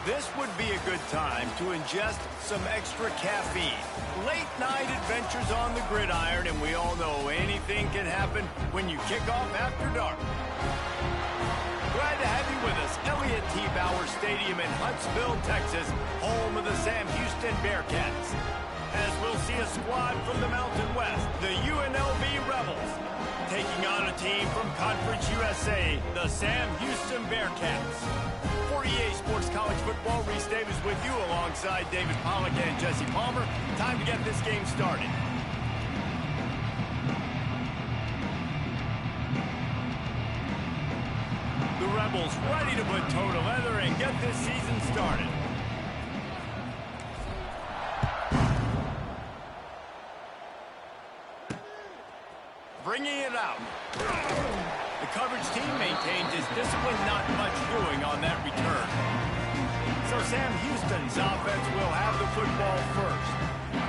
This would be a good time to ingest some extra caffeine. Late night adventures on the gridiron, and we all know anything can happen when you kick off after dark. Glad to have you with us. Elliott T. Bauer Stadium in Huntsville, Texas, home of the Sam Houston Bearcats. As we'll see a squad from the Mountain West, the UNLV Rebels, taking on a team from Conference USA, the Sam Houston Bearcats. For EA Sports College Football, Reese Davis with you alongside David Pollack and Jesse Palmer. Time to get this game started. The Rebels ready to put toe to leather and get this season started. Bringing it out. The coverage team maintains his discipline, not much doing on that return. So Sam Houston's offense will have the football first.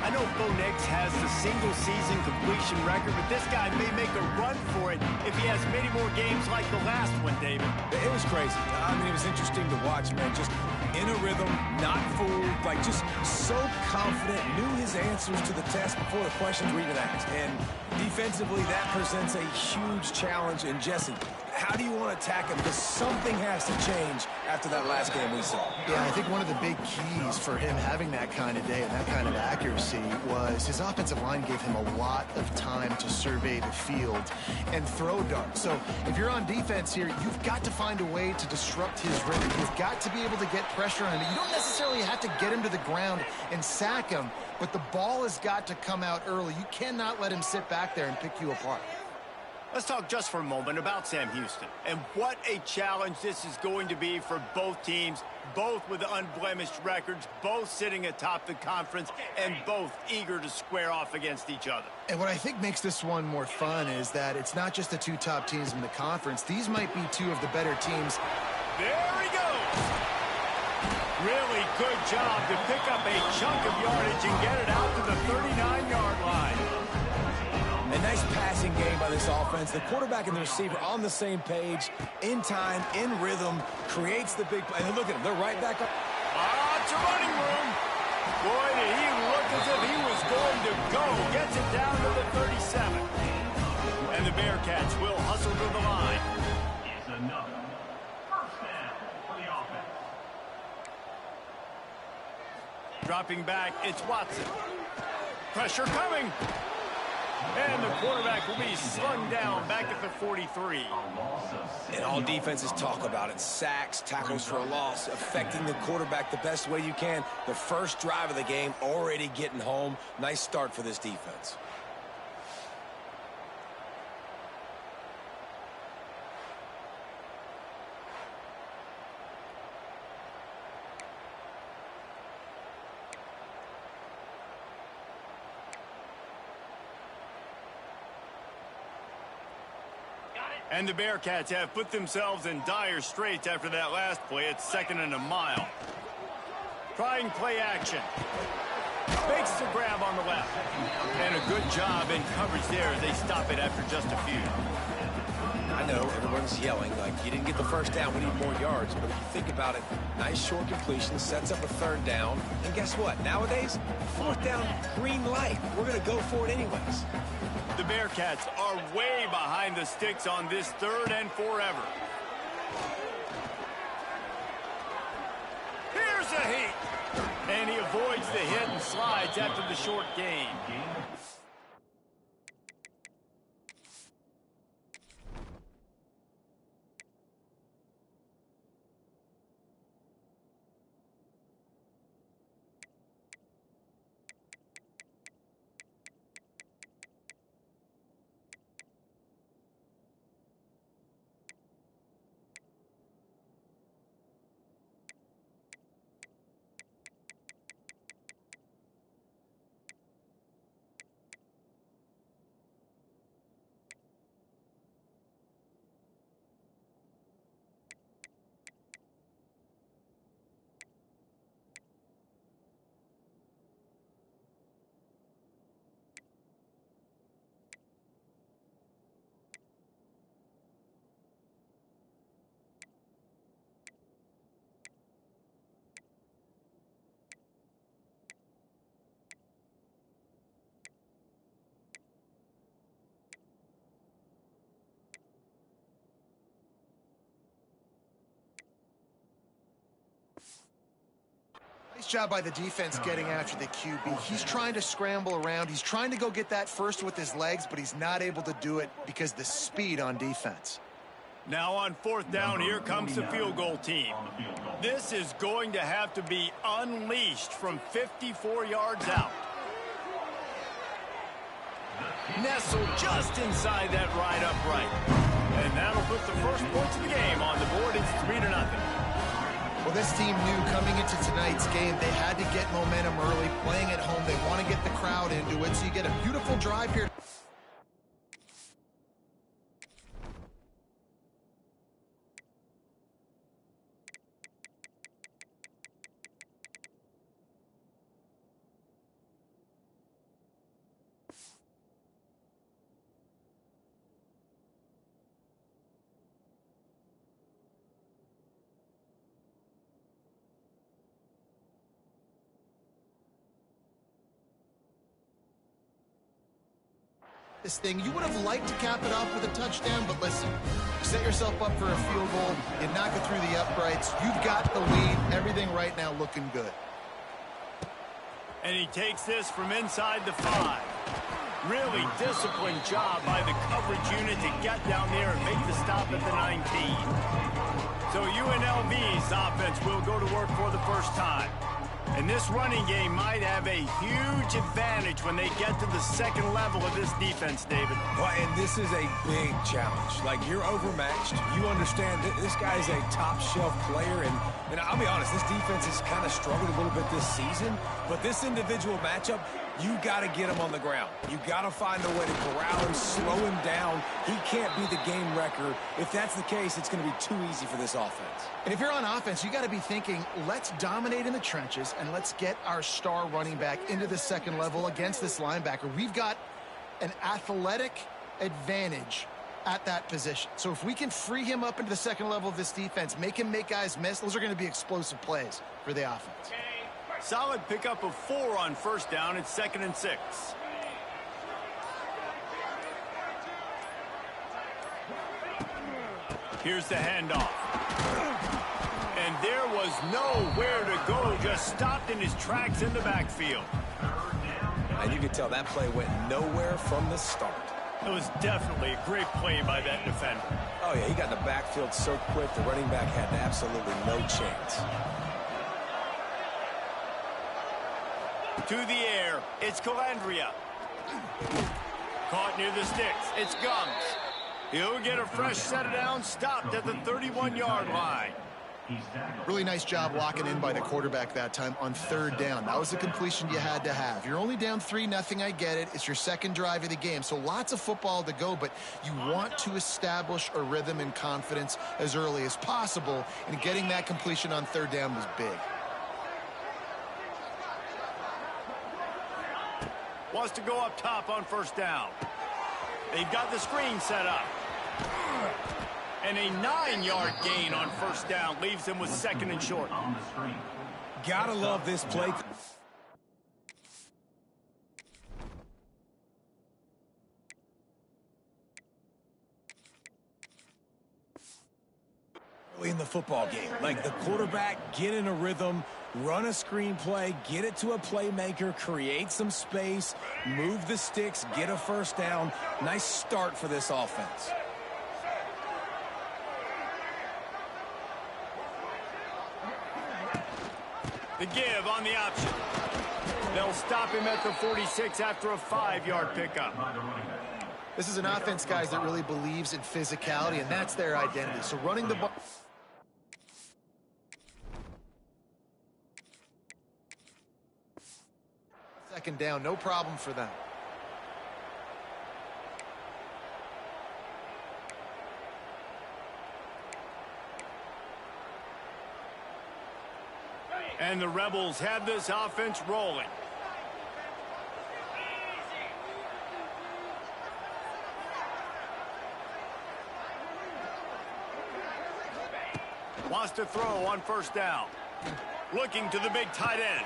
I know Bo Nix has the single-season completion record, but this guy may make a run for it if he has many more games like the last one, David. It was crazy. I mean, it was interesting to watch, man. Just in a rhythm, not fooled, like just so confident, knew his answers to the test before the questions were even asked. And defensively, that presents a huge challenge. And Jesse, how do you want to attack him? Because something has to change after that last game we saw. Yeah, I think one of the big keys for him having that kind of day and that kind of accuracy was his offensive line gave him a lot of time to survey the field and throw darts. So if you're on defense here, you've got to find a way to disrupt his rhythm. You've got to be able to get pressure on him. You don't necessarily have to get him to the ground and sack him, but the ball has got to come out early. You cannot let him sit back there and pick you apart. Let's talk just for a moment about Sam Houston and what a challenge this is going to be for both teams, both with unblemished records, both sitting atop the conference, and both eager to square off against each other. And what I think makes this one more fun is that it's not just the two top teams in the conference. These might be two of the better teams. There he goes! Really good job to pick up a chunk of yardage and get it out to the 39-yard line. A nice passing game by this offense. The quarterback and the receiver on the same page, in time, in rhythm, creates the big play. And look at them, they're right back up. Lots of running room. Boy, did he look as if he was going to go. Gets it down to the 37. And the Bearcats will hustle to the line. It's another first down for the offense. Dropping back, it's Watson. Pressure coming. And the quarterback will be slung down back at the 43. And all defenses talk about it. Sacks, tackles for a loss, affecting the quarterback the best way you can. The first drive of the game, already getting home. Nice start for this defense. And the Bearcats have put themselves in dire straits after that last play. It's 2nd and a mile. Trying play action. Makes the grab on the left. And a good job in coverage there as they stop it after just a few. I know everyone's yelling like you didn't get the first down, we need more yards. But if you think about it, nice short completion, sets up a 3rd down. And guess what? Nowadays, 4th down, green light. We're going to go for it anyways. The Bearcats are way behind the sticks on this 3rd and forever. Here's a heat. And he avoids the hit and slides after the short gain. Nice job by the defense getting after the QB. He's trying to scramble around. He's trying to go get that first with his legs, but he's not able to do it because of the speed on defense. Now on 4th down, here comes the field goal team. This is going to have to be unleashed from 54 yards out. Nestled just inside that right upright. And that'll put the first points of the game on the board. It's 3-0. Well, this team knew coming into tonight's game they had to get momentum early. Playing at home, they want to get the crowd into it. So you get a beautiful drive here. This thing, you would have liked to cap it off with a touchdown, but listen, you set yourself up for a field goal, you knock it through the uprights, you've got the lead, everything right now looking good. And he takes this from inside the 5. Really disciplined job by the coverage unit to get down there and make the stop at the 19. So UNLV's offense will go to work for the first time. And this running game might have a huge advantage when they get to the second level of this defense, David. Well, and this is a big challenge. Like, you're overmatched. You understand that this guy's a top-shelf player. And I'll be honest, this defense has kind of struggled a little bit this season. But this individual matchup, you got to get him on the ground. You got to find a way to corral him, slow him down. He can't be the game wrecker. If that's the case, it's going to be too easy for this offense. And if you're on offense, you got to be thinking, let's dominate in the trenches and let's get our star running back into the second level against this linebacker. We've got an athletic advantage at that position. So if we can free him up into the second level of this defense, make him make guys miss, those are going to be explosive plays for the offense. Solid pickup of 4 on 1st down. It's 2nd and 6. Here's the handoff. And there was nowhere to go, just stopped in his tracks in the backfield. And you can tell that play went nowhere from the start. It was definitely a great play by that defender. Oh, yeah, he got in the backfield so quick, the running back had absolutely no chance. To the air, it's Calandria. Caught near the sticks, it's Gums. He'll get a fresh set of downs, stopped at the 31-yard line. Really nice job locking in by the quarterback that time on 3rd down. That was the completion you had to have. You're only down 3-0, I get it. It's your second drive of the game, so lots of football to go, but you want to establish a rhythm and confidence as early as possible, and getting that completion on 3rd down was big. Wants to go up top on 1st down. They've got the screen set up. And a 9-yard gain on 1st down leaves them with 2nd and short. Gotta love this play. Early in the football game, like the quarterback, get in a rhythm, run a screenplay, get it to a playmaker, create some space, move the sticks, get a 1st down. Nice start for this offense. The give on the option. They'll stop him at the 46 after a 5-yard pickup. This is an offense, guys, that really believes in physicality, and that's their identity. So running the ball. 2nd down, no problem for them. And the Rebels have this offense rolling. Wants to throw on 1st down. Looking to the big tight end.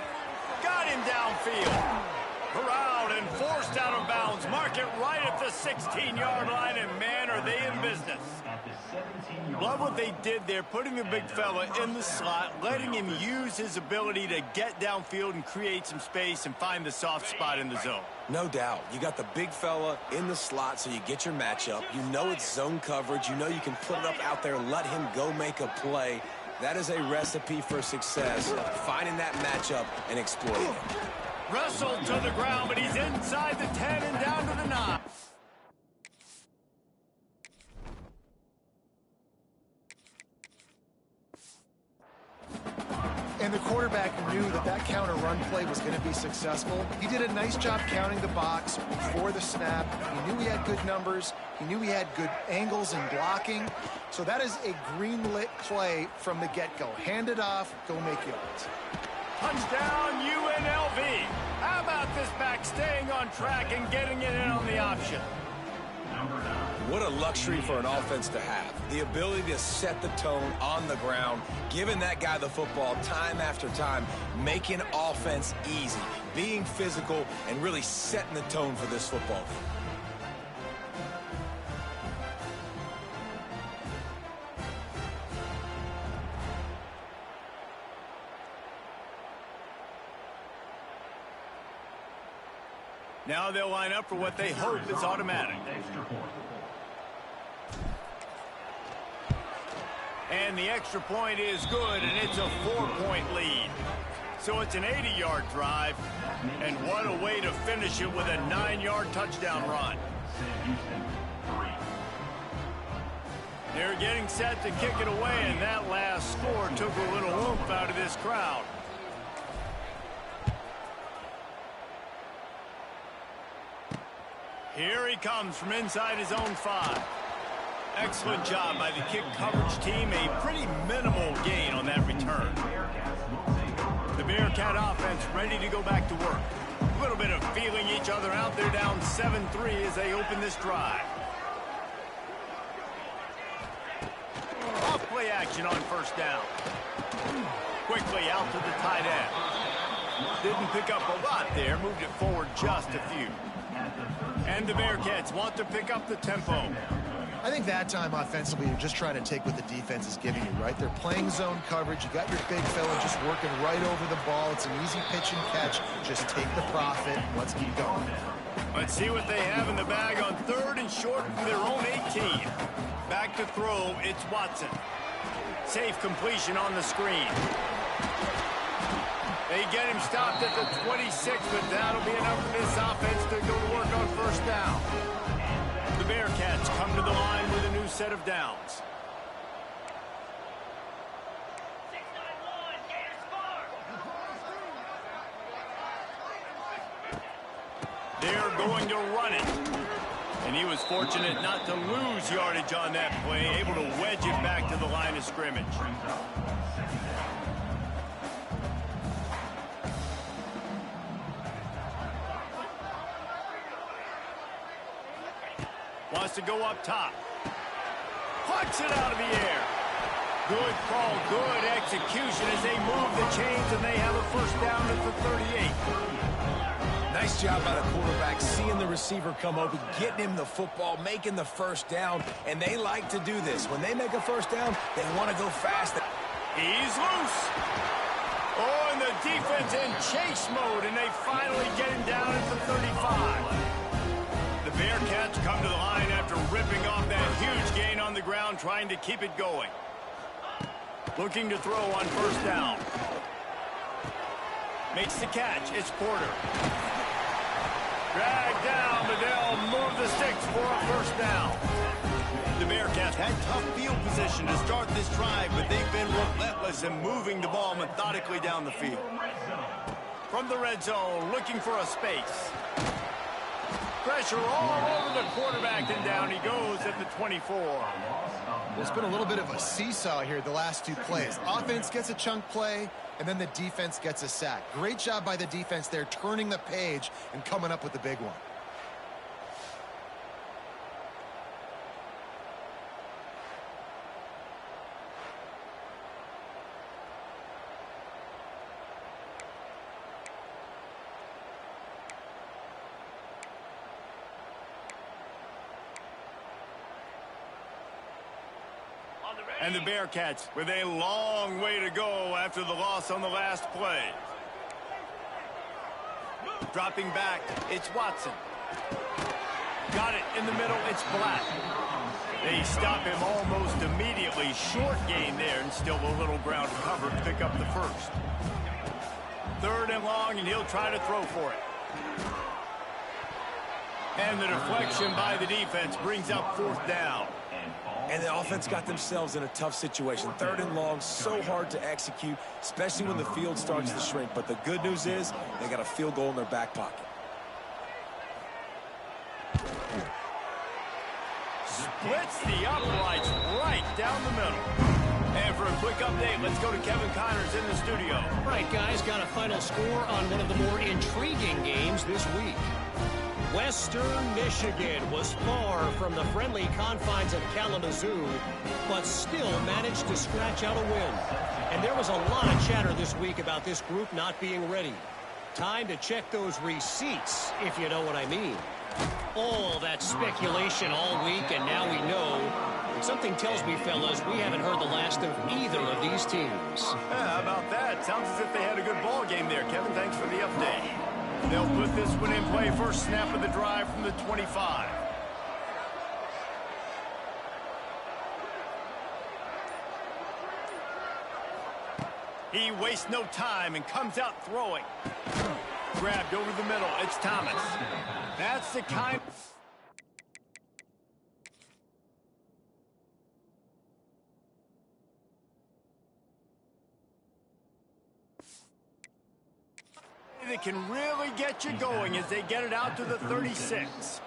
Got him downfield. Corralled and forced out of bounds. Mark it right at the 16-yard line, and man, are they in business. At the 17-yard Love what they did there, putting the big fella in the slot, letting him use his ability to get downfield and create some space and find the soft spot in the zone. No doubt. You got the big fella in the slot, so you get your matchup. You know it's zone coverage. You know you can put it up out there, let him go make a play. That is a recipe for success, finding that matchup and exploiting it. Wrestled to the ground, but he's inside the 10 and down to the 9. And the quarterback knew that that counter run play was going to be successful. He did a nice job counting the box before the snap. He knew he had good numbers. He knew he had good angles and blocking. So that is a green-lit play from the get-go. Hand it off, go make yards. Touchdown, UNLV. How about this back staying on track and getting it in on the option? What a luxury for an offense to have. The ability to set the tone on the ground, giving that guy the football time after time, making offense easy, being physical, and really setting the tone for this football team. Now they'll line up for what they hope is automatic. And the extra point is good, and it's a 4-point lead. So it's an 80-yard drive, and what a way to finish it with a 9-yard touchdown run. They're getting set to kick it away, and that last score took a little oomph out of this crowd. Here he comes from inside his own 5. Excellent job by the kick coverage team. A pretty minimal gain on that return. The Bearcat offense ready to go back to work. A little bit of feeling each other out. They're down 7-3 as they open this drive. Off play action on first down. Quickly out to the tight end. Didn't pick up a lot there. Moved it forward just a few. And the Bearcats want to pick up the tempo. I think that time offensively, you're just trying to take what the defense is giving you, right? They're playing zone coverage. You got your big fella just working right over the ball. It's an easy pitch and catch. Just take the profit. Let's keep going. Let's see what they have in the bag on 3rd and short from their own 18. Back to throw, it's Watson. Safe completion on the screen. They get him stopped at the 26, but that'll be enough for this offense to go to work on first down. The Bearcats come to the line with a new set of downs. They're going to run it. And he was fortunate not to lose yardage on that play, able to wedge it back to the line of scrimmage. Wants to go up top. Plucks it out of the air. Good call, good execution as they move the chains, and they have a first down at the 38. Nice job by the quarterback, seeing the receiver come open, getting him the football, making the first down, and they like to do this. When they make a first down, they want to go fast. He's loose. Oh, and the defense in chase mode, and they finally get him down at the 35. The Bearcats come to the line after ripping off that huge gain on the ground, trying to keep it going. Looking to throw on first down. Makes the catch. It's Porter. Dragged down, but they'll move the sticks for a first down. The Bearcats had tough field position to start this drive, but they've been relentless in moving the ball methodically down the field. From the red zone, looking for a space. Pressure all over the quarterback, and down he goes at the 24. There's been a little bit of a seesaw here the last 2 plays. Offense gets a chunk play, and then the defense gets a sack. Great job by the defense there, turning the page and coming up with the big one. On the And the Bearcats with a long way to go after the loss on the last play. Dropping back, it's Watson. Got it in the middle, it's Black. They stop him almost immediately. Short gain there, and still a little ground cover to pick up the first. 3rd and long, and he'll try to throw for it. And the deflection by the defense brings up 4th down. And the offense got themselves in a tough situation. 3rd and long, so hard to execute, especially when the field starts to shrink. But the good news is they got a field goal in their back pocket. Splits the uprights right down the middle. And for a quick update, let's go to Kevin Connors in the studio. All right, guys, got a final score on one of the more intriguing games this week. Western Michigan was far from the friendly confines of Kalamazoo, but still managed to scratch out a win. And there was a lot of chatter this week about this group not being ready. Time to check those receipts, if you know what I mean. All that speculation all week, and now we know. Something tells me, fellas, we haven't heard the last of either of these teams. Yeah, how about that? Sounds as if they had a good ball game there, Kevin. Thanks for the update. They'll put this one in play. First snap of the drive from the 25. He wastes no time and comes out throwing. Grabbed over the middle. It's Thomas. That's the kind that can really get you going as they get it out to the 36.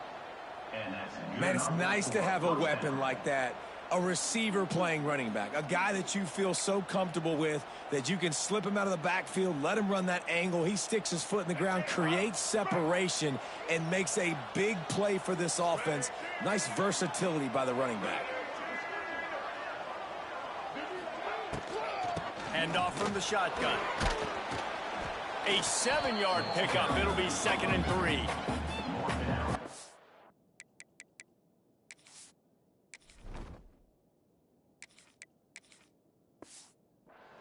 Man, it's nice to have a weapon like that. A receiver playing running back. A guy that you feel so comfortable with that you can slip him out of the backfield, let him run that angle. He sticks his foot in the ground, creates separation, and makes a big play for this offense. Nice versatility by the running back. Hand off from the shotgun. A 7-yard pickup. It'll be 2nd and 3.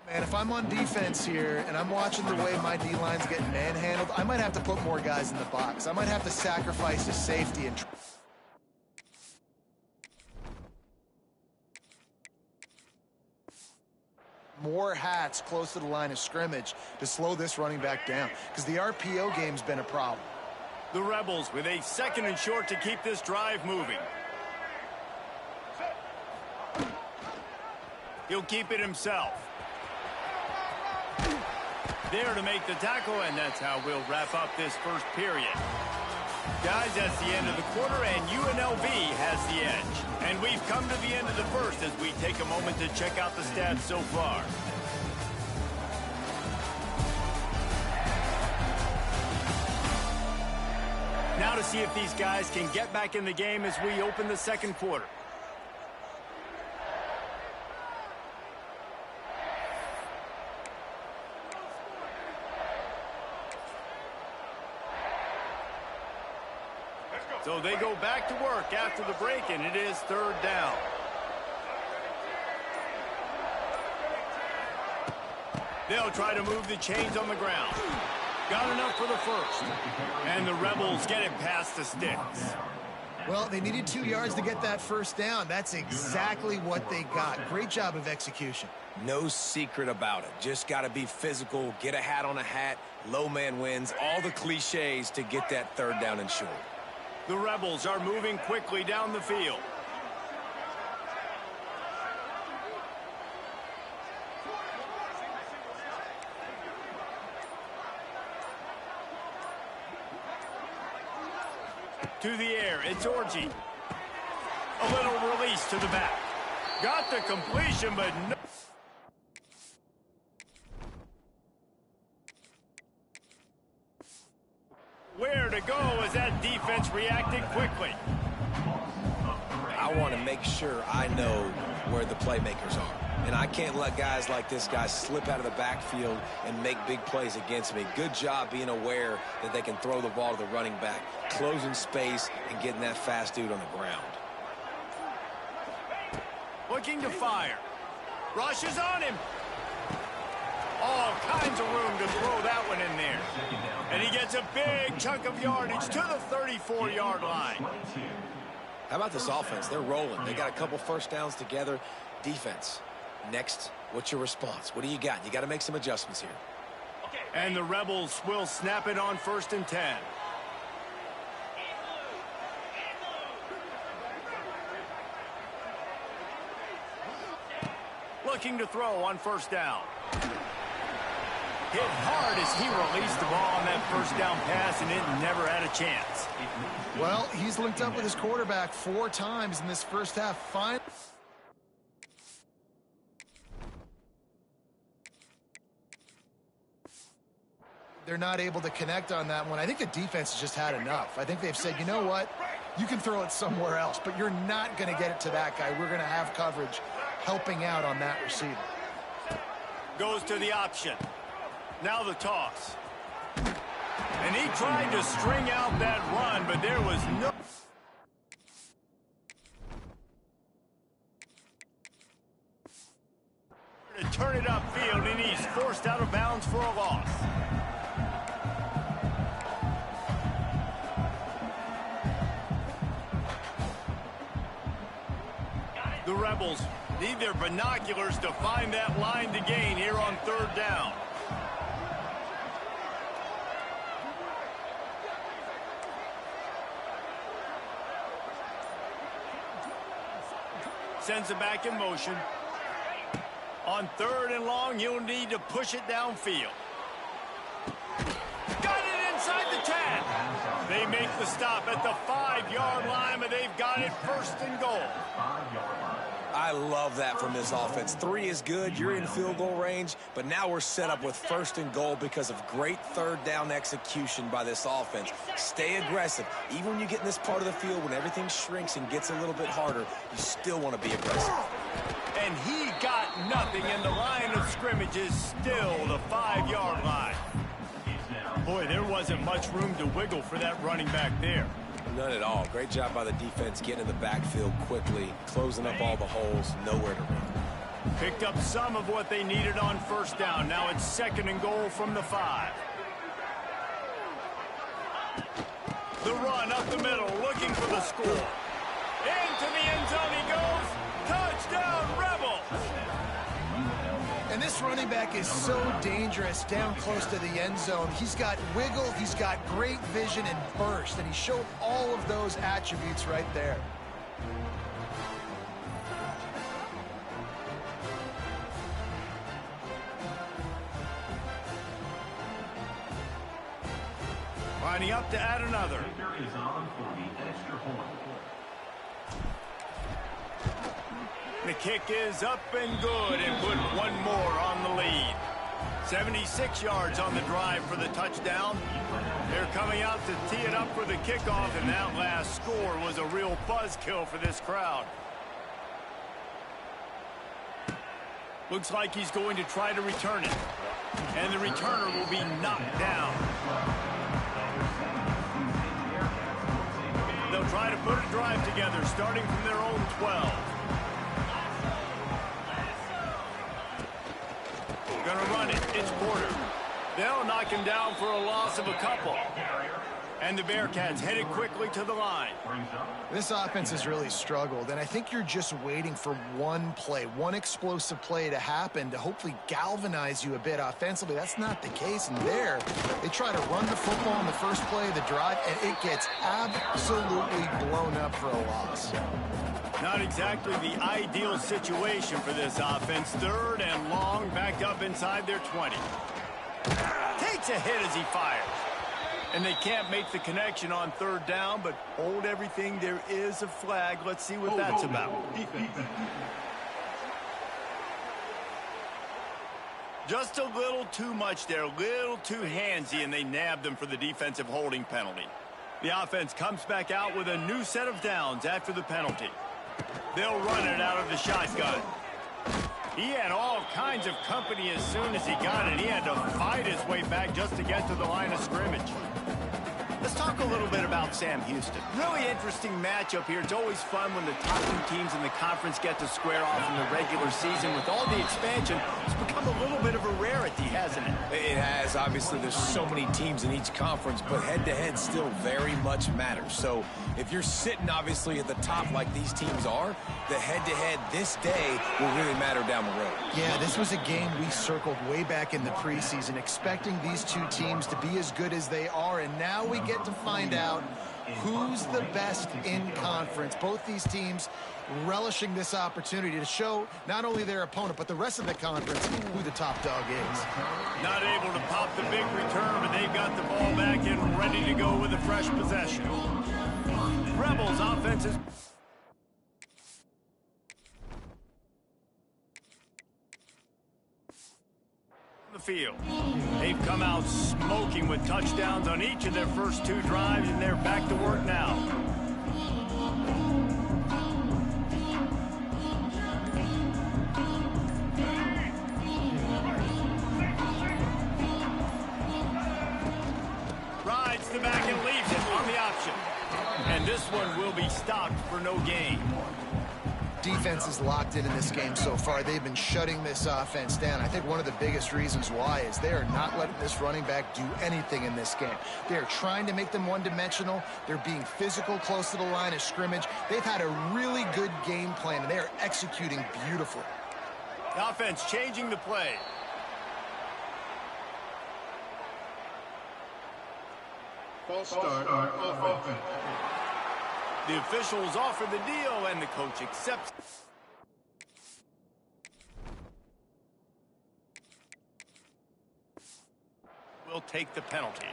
Man, if I'm on defense here and I'm watching the way my D-line's getting manhandled, I might have to put more guys in the box. I might have to sacrifice his safety and more hats close to the line of scrimmage to slow this running back down, because the RPO game's been a problem. The Rebels with a 2nd and short to keep this drive moving. He'll keep it himself. There to make the tackle, and that's how we'll wrap up this first period. Guys, that's the end of the quarter, and UNLV has the edge. And we've come to the end of the first as we take a moment to check out the stats so far. Now to see if these guys can get back in the game as we open the second quarter. So they go back to work after the break, and it is 3rd down. They'll try to move the chains on the ground. Got enough for the first. And the Rebels get it past the sticks. Well, they needed 2 yards to get that first down. That's exactly what they got. Great job of execution. No secret about it. Just got to be physical, get a hat on a hat, low man wins, all the cliches to get that 3rd down and short. The Rebels are moving quickly down the field. To the air, it's Orji. A little release to the back. Got the completion, but no. Where to go as that defense reacted quickly. I want to make sure I know where the playmakers are. And I can't let guys like this guy slip out of the backfield and make big plays against me. Good job being aware that they can throw the ball to the running back, closing space, and getting that fast dude on the ground. Looking to fire. Rushes on him. All kinds of room to throw that one in there. And he gets a big chunk of yardage to the 34-yard line. How about this offense? They're rolling. They got a couple first downs together. Defense, next, what's your response? What do you got? You got to make some adjustments here. And the Rebels will snap it on 1st and 10. Looking to throw on 1st down. Hit hard as he released the ball on that 1st down pass, and it never had a chance. Well, he's linked up with his quarterback 4 times in this first half. Fine. They're not able to connect on that one. I think the defense has just had enough. I think they've said, you know what? You can throw it somewhere else, but you're not going to get it to that guy. We're going to have coverage helping out on that receiver. Goes to the option. Now the toss. And he tried to string out that run, but there was no... to turn it upfield, and he's forced out of bounds for a loss. The Rebels need their binoculars to find that line to gain here on 3rd down. Sends it back in motion. On 3rd and long, you'll need to push it downfield. Got it inside the 10. They make the stop at the 5-yard line, but they've got it 1st and goal. I love that from this offense. 3 is good. You're in field goal range, but now we're set up with 1st and goal because of great 3rd down execution by this offense. Stay aggressive. Even when you get in this part of the field, when everything shrinks and gets a little bit harder, you still want to be aggressive. And he got nothing, and the line of scrimmage is still the 5-yard line. Boy, there wasn't much room to wiggle for that running back there. None at all. Great job by the defense getting in the backfield quickly, closing up all the holes, nowhere to run. Picked up some of what they needed on 1st down. Now it's 2nd and goal from the 5. The run up the middle, looking for the score. Into the end zone he goes. Touchdown, Rebels! And this running back is so dangerous down close to the end zone. He's got wiggle, he's got great vision and burst, and he showed all of those attributes right there. Lining up to add another. Is on for the extra point. The kick is up and good, and put one more on the lead. 76 yards on the drive for the touchdown. They're coming out to tee it up for the kickoff, and that last score was a real buzzkill for this crowd. Looks like he's going to try to return it. And the returner will be knocked down. They'll try to put a drive together, starting from their own 12. Gonna run it. It's Porter. They'll knock him down for a loss of a couple. And the Bearcats headed quickly to the line. This offense has really struggled, and I think you're just waiting for one play, one explosive play to happen to hopefully galvanize you a bit offensively. That's not the case, and there, they try to run the football in the first play of the drive, and it gets absolutely blown up for a loss. Not exactly the ideal situation for this offense. 3rd and long, backed up inside their 20. Takes a hit as he fires. And they can't make the connection on 3rd down, but hold everything. There is a flag. Let's see what that's about. Just a little too much there, a little too handsy, and they nabbed them for the defensive holding penalty. The offense comes back out with a new set of downs after the penalty. They'll run it out of the shotgun. He had all kinds of company as soon as he got it. He had to fight his way back just to get to the line of scrimmage. Let's talk a little bit about Sam Houston. Really interesting matchup here. It's always fun when the top two teams in the conference get to square off in the regular season. With all the expansion, it's become a little bit of a rarity, hasn't it? It has. Obviously, there's so many teams in each conference, but head-to-head still very much matters. So if you're sitting, obviously, at the top like these teams are, the head-to-head this day will really matter down the road. Yeah, this was a game we circled way back in the preseason, expecting these two teams to be as good as they are, and now we get to find out who's the best in conference. Both these teams relishing this opportunity to show not only their opponent, but the rest of the conference who the top dog is. Not able to pop the big return, but they've got the ball back and ready to go with a fresh possession. Rebels offense is... the field. They've come out smoking with touchdowns on each of their first two drives, and they're back to work now. Rides the back and leaves it on the option. And this one will be stopped for no gain. Defense is locked in this game so far. They've been shutting this offense down. I think one of the biggest reasons why is they are not letting this running back do anything in this game. They are trying to make them one-dimensional. They're being physical close to the line of scrimmage. They've had a really good game plan, and they are executing beautifully. The offense changing the play. False start offense. The officials offer the deal, and the coach accepts. Will take the penalty.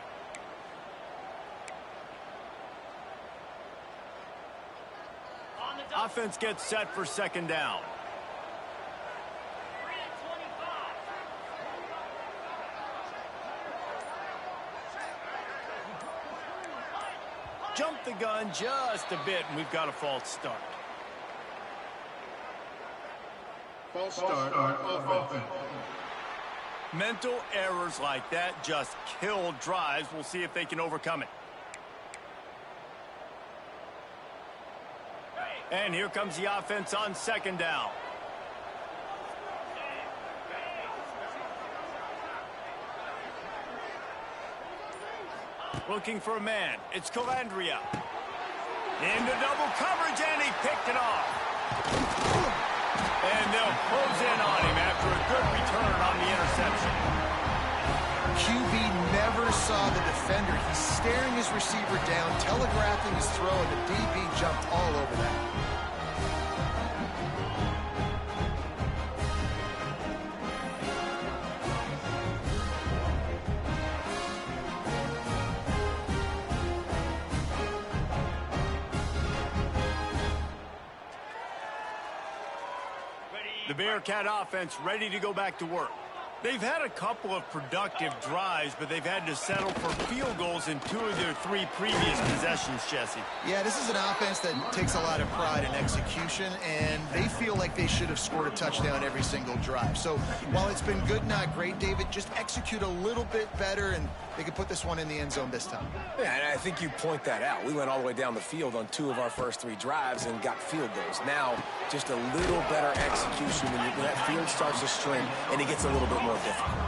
Offense gets set for second down. Jumped the gun just a bit, and we've got a false start. False start offense. Mental errors like that just kill drives. We'll see if they can overcome it. And here comes the offense on second down. Looking for a man. It's Calandria. Into double coverage, and he picked it off. And they'll close in on him after a good return on the interception. QB never saw the defender. He's staring his receiver down, telegraphing his throw, and the DB jumped all over that. The Bearcat offense ready to go back to work. They've had a couple of productive drives, but they've had to settle for field goals in 2 of their 3 previous possessions, Jesse. Yeah, this is an offense that takes a lot of pride in execution, and they feel like they should have scored a touchdown every single drive. So while it's been good, not great, David, just execute a little bit better, and they could put this one in the end zone this time. Yeah, and I think you point that out. We went all the way down the field on 2 of our first 3 drives and got field goals. Now, just a little better execution when that field starts to string and it gets a little bit more difficult.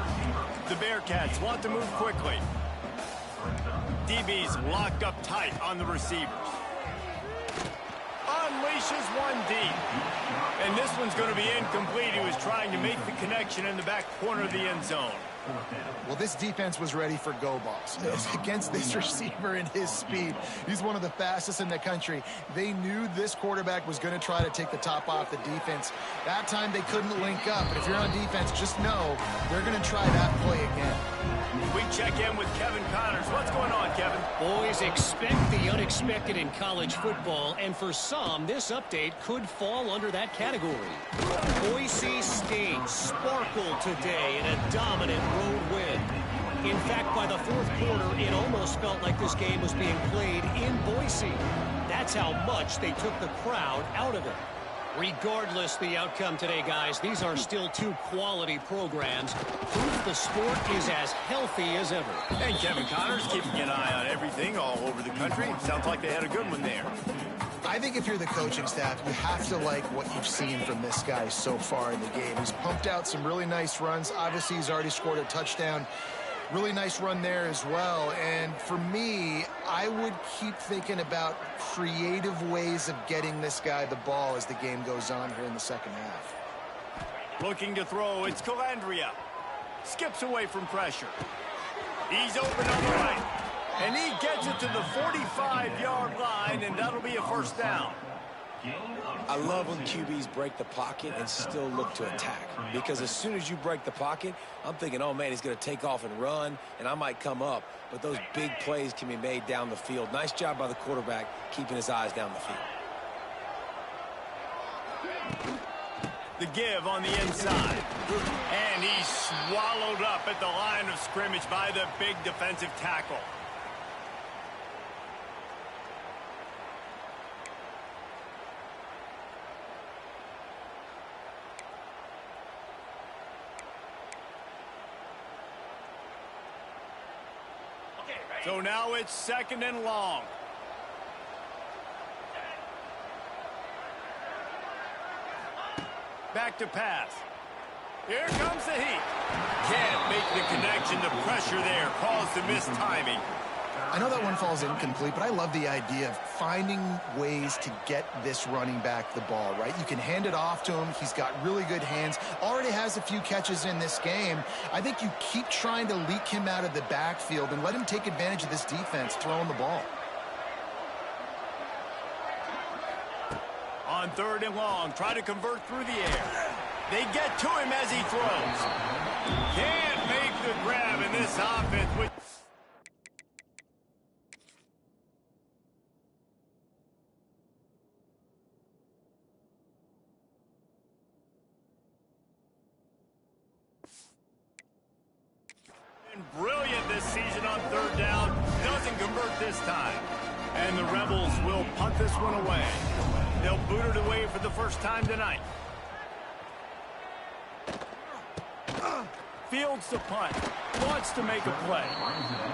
The Bearcats want to move quickly. DB's locked up tight on the receivers. Unleashes one deep. And this one's going to be incomplete. He was trying to make the connection in the back corner of the end zone. Well, this defense was ready for go balls. Against this receiver and his speed, he's one of the fastest in the country. They knew this quarterback was going to try to take the top off the defense. That time they couldn't link up, but if you're on defense, just know they're going to try that play again. We check in with Kevin Connors. What's going on, Kevin? Boys, expect the unexpected in college football, and for some, this update could fall under that category. Boise State sparkled today in a dominant road win. In fact, by the fourth quarter, it almost felt like this game was being played in Boise. That's how much they took the crowd out of it. Regardless the outcome today, guys, these are still two quality programs. Proof the sport is as healthy as ever. And Kevin Connors keeping an eye on everything all over the country. Sounds like they had a good one there. I think if you're the coaching staff, you have to like what you've seen from this guy so far in the game. He's pumped out some really nice runs. Obviously, he's already scored a touchdown. Really nice run there as well. And for me, I would keep thinking about creative ways of getting this guy the ball as the game goes on here in the second half. Looking to throw, it's Calandria. Skips away from pressure. He's open on the right. And he gets it to the 45-yard line, and that'll be a first down. I love when QBs break the pocket and still look to attack. Because as soon as you break the pocket, I'm thinking, oh, man, he's going to take off and run, and I might come up. But those big plays can be made down the field. Nice job by the quarterback keeping his eyes down the field. The give on the inside. And he's swallowed up at the line of scrimmage by the big defensive tackle. So now it's second and long. Back to pass. Here comes the heat. Can't make the connection. The pressure there caused the missed timing. I know that one falls incomplete, but I love the idea of finding ways to get this running back the ball, right? You can hand it off to him. He's got really good hands. Already has a few catches in this game. I think you keep trying to leak him out of the backfield and let him take advantage of this defense throwing the ball. On third and long, try to convert through the air. They get to him as he throws. Can't make the grab in this offense. Brilliant this season on third down. Doesn't convert this time. And the Rebels will punt this one away. They'll boot it away for the first time tonight. Fields the punt. Wants to make a play.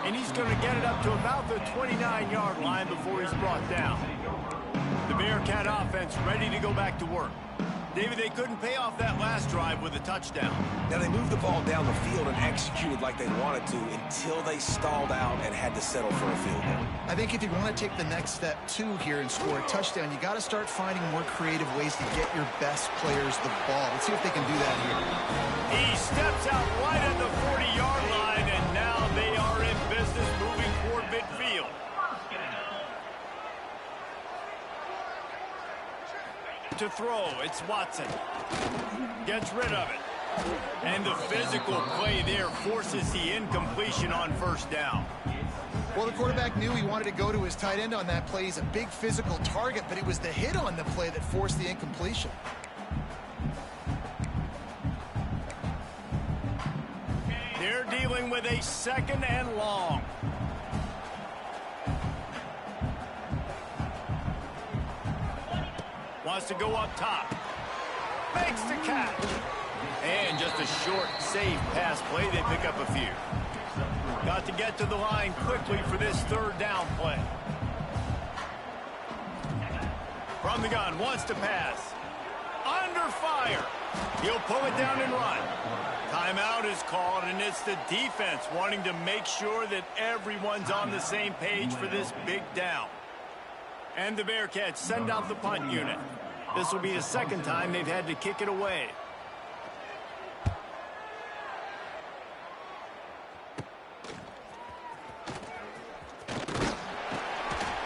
And he's going to get it up to about the 29-yard line before he's brought down. The Bearcat offense ready to go back to work. David, they couldn't pay off that last drive with a touchdown. Now, they moved the ball down the field and executed like they wanted to until they stalled out and had to settle for a field goal. I think if you want to take the next step, too, here and score a touchdown, you got to start finding more creative ways to get your best players the ball. Let's see if they can do that here. He steps out right at the 40-yard line, and now they are in business moving toward midfield. To throw, it's Watson. Gets rid of it. And the physical play there forces the incompletion on first down. Well, the quarterback knew he wanted to go to his tight end on that play. He's a big physical target, but it was the hit on the play that forced the incompletion. They're dealing with a second and long. Wants to go up top. Makes the catch. And just a short, safe pass play. They pick up a few. Got to get to the line quickly for this third down play. From the gun, wants to pass. Under fire. He'll pull it down and run. Timeout is called, and it's the defense wanting to make sure that everyone's on the same page for this big down. And the Bearcats send out the punt unit. This will be the second time they've had to kick it away.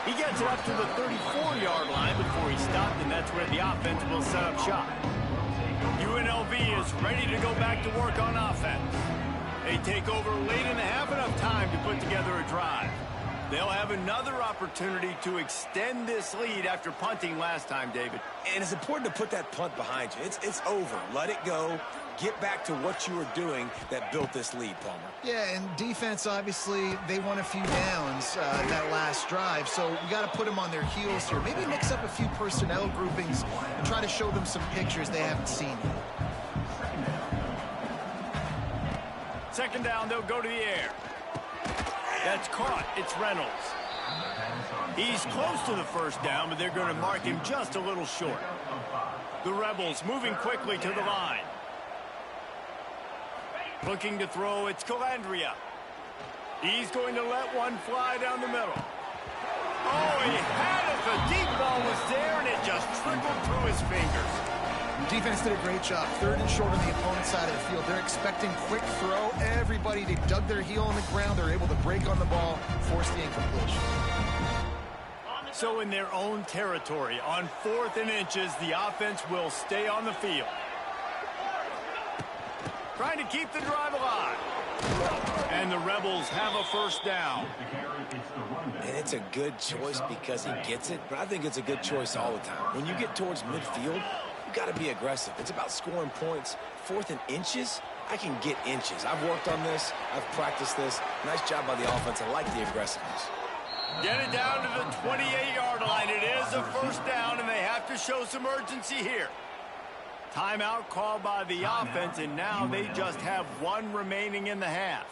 He gets it up to the 34-yard line before he stopped, and that's where the offense will set up shop. UNLV is ready to go back to work on offense. They take over late in the half, enough time to put together a drive. They'll have another opportunity to extend this lead after punting last time, David. And it's important to put that punt behind you. It's over. Let it go. Get back to what you were doing that built this lead, Palmer. Yeah, and defense, obviously, they won a few downs that last drive, so we got to put them on their heels here. Maybe mix up a few personnel groupings and try to show them some pictures they haven't seen yet. Second down, they'll go to the air. That's caught. It's Reynolds. He's close to the first down, but they're going to mark him just a little short. The Rebels moving quickly to the line. Looking to throw, it's Calandria. He's going to let one fly down the middle. Oh, he had it. The deep ball was there, and it just trickled through his fingers. Defense did a great job. Third and short on the opponent's side of the field. They're expecting quick throw. Everybody, they dug their heel on the ground. They're able to break on the ball, force the incompletion. So in their own territory, on 4th and inches, the offense will stay on the field. Trying to keep the drive alive. And the Rebels have a first down. And it's a good choice because he gets it, but I think it's a good choice all the time. When you get towards midfield, you got to be aggressive. It's about scoring points. 4th and inches, I can get inches. I've worked on this. I've practiced this. Nice job by the offense. I like the aggressiveness. Get it down to the 28-yard line. It is a first down, and they have to show some urgency here. Timeout called by the offense, and now they just have one remaining in the half.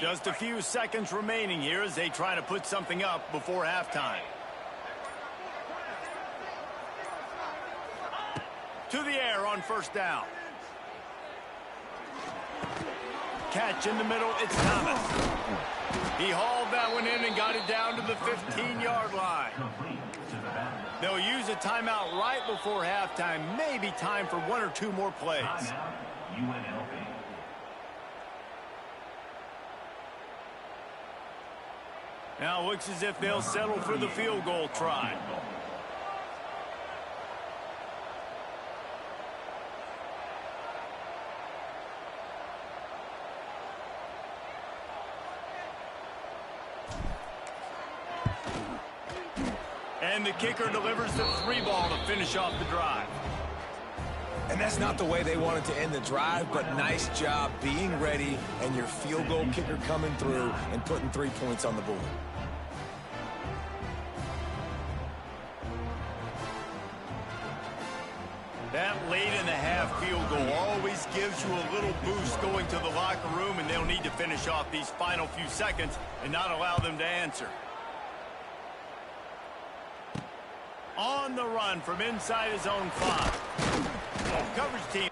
Just a few seconds remaining here as they try to put something up before halftime. To the air on first down. Catch in the middle, it's Thomas. He hauled that one in and got it down to the 15-yard line. They'll use a timeout right before halftime. Maybe time for one or two more plays. UNLV. Now it looks as if they'll settle for the field goal try. And the kicker delivers the 3-ball to finish off the drive. And that's not the way they wanted to end the drive, but nice job being ready and your field goal kicker coming through and putting 3 points on the board. That late-in-the-half field goal always gives you a little boost going to the locker room, and they'll need to finish off these final few seconds and not allow them to answer. On the run from inside his own 5. Coverage team.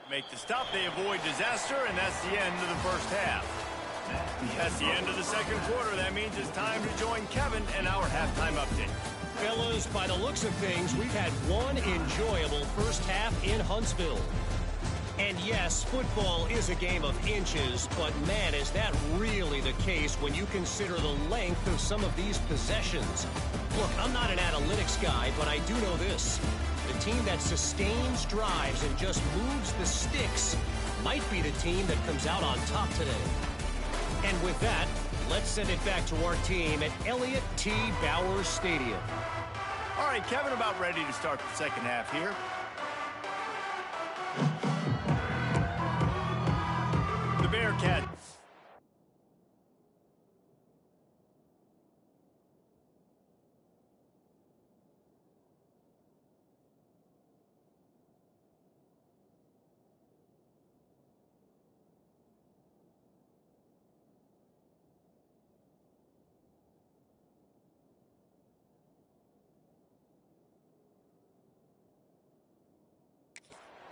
Make the stop, they avoid disaster, and that's the end of the first half. That's the end of the second quarter. That means it's time to join Kevin in our halftime update. Fellas, by the looks of things, we've had one enjoyable first half in Huntsville. And yes, football is a game of inches, but man, is that really the case when you consider the length of some of these possessions. Look, I'm not an analytics guy, but I do know this. The team that sustains drives and just moves the sticks might be the team that comes out on top today. And with that, let's send it back to our team at Elliott T. Bowers Stadium. All right, Kevin, about ready to start the second half here. The Bearcats.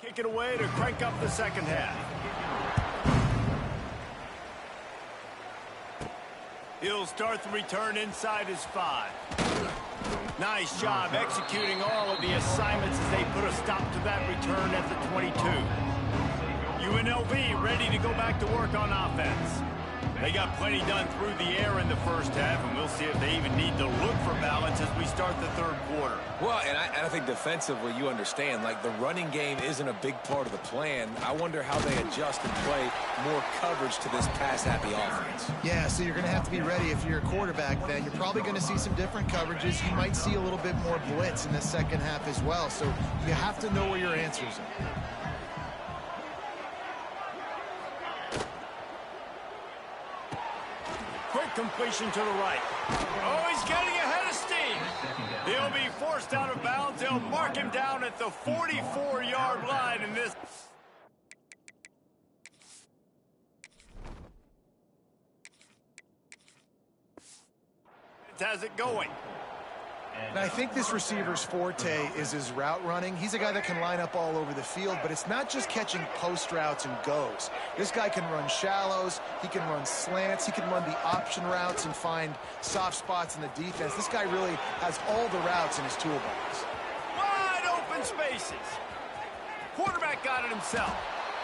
Kick it away to crank up the second half. He'll start the return inside his 5. Nice job executing all of the assignments as they put a stop to that return at the 22. UNLV ready to go back to work on offense. They got plenty done through the air in the first half, and we'll see if they even need to look for balance as we start the third quarter. Well, and I think defensively, you understand, like the running game isn't a big part of the plan. I wonder how they adjust and play more coverage to this pass-happy offense. Yeah, so you're going to have to be ready if you're a quarterback then. You're probably going to see some different coverages. You might see a little bit more blitz in the second half as well, so you have to know where your answers are. Quick completion to the right. Oh, he's getting ahead of steam. He'll be forced out of bounds. They'll mark him down at the 44-yard line in this. It has it going. And I think this receiver's forte is his route running. He's a guy that can line up all over the field, but it's not just catching post routes and goes. This guy can run shallows, he can run slants, he can run the option routes and find soft spots in the defense. This guy really has all the routes in his toolbox. Wide open spaces. Quarterback got it himself.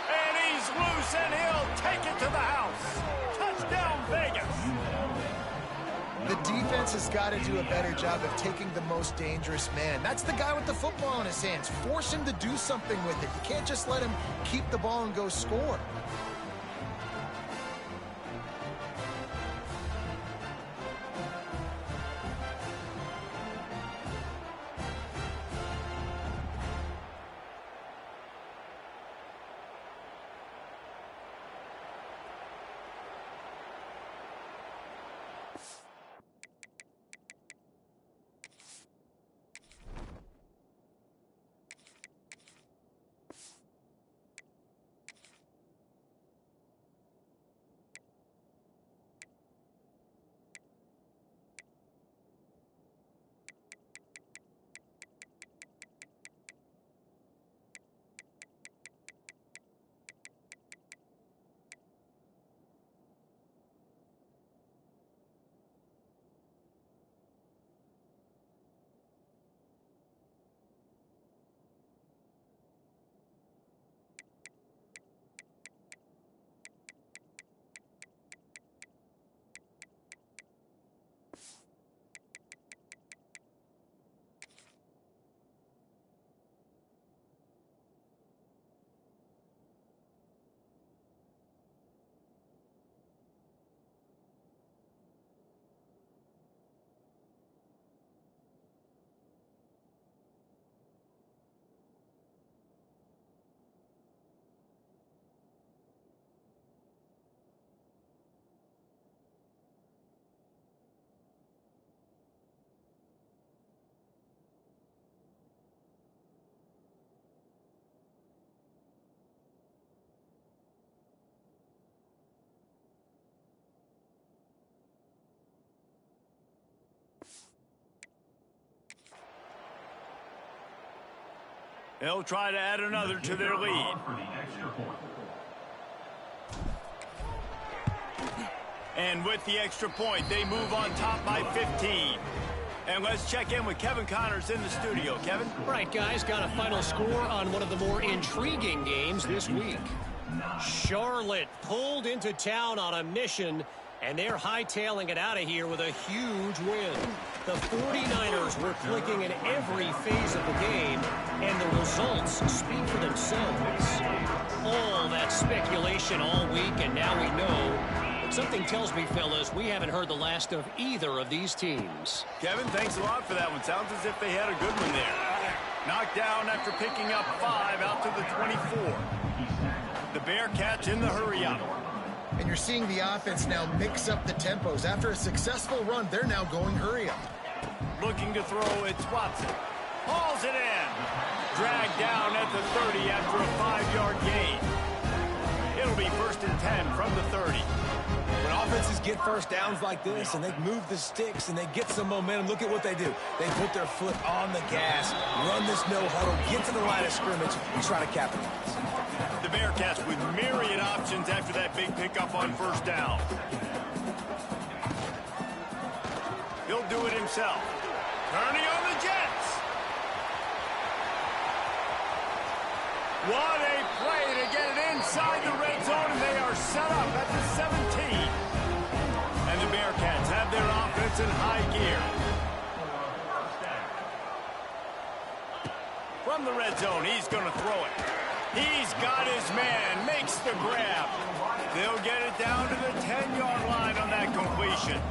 And he's loose, and he'll take it to the house. Touchdown, Vegas. The defense has got to do a better job of taking the most dangerous man. That's the guy with the football in his hands. Force him to do something with it. You can't just let him keep the ball and go score. They'll try to add another to their lead. For the extra point. And with the extra point, they move on top by 15. And let's check in with Kevin Connors in the studio. Kevin? Right, guys, got a final score on one of the more intriguing games this week. Charlotte pulled into town on a mission, and they're hightailing it out of here with a huge win. The 49ers were clicking in every phase of the game, and the results speak for themselves. All that speculation all week, and now we know. But something tells me, fellas, we haven't heard the last of either of these teams. Kevin, thanks a lot for that one. Sounds as if they had a good one there. Knocked down after picking up 5 out to the 24. The Bearcats in the hurry-up. And you're seeing the offense now mix up the tempos. After a successful run, they're now going hurry-up. Looking to throw, it's Watson. Hauls it in. Dragged down at the 30 after a 5-yard gain. It'll be 1st and 10 from the 30. When offenses get first downs like this and they move the sticks and they get some momentum, look at what they do. They put their foot on the gas, run this no-huddle, get to the line of scrimmage, and try to capitalize. The Bearcats with myriad options after that big pickup on 1st down. He'll do it himself. Turning on the Jets. What a play to get it inside the red zone, and they are set up at the 17. And the Bearcats have their offense in high gear. From the red zone, he's going to throw it. He's got his man, makes the grab. They'll get it down to the 10-yard line on that completion.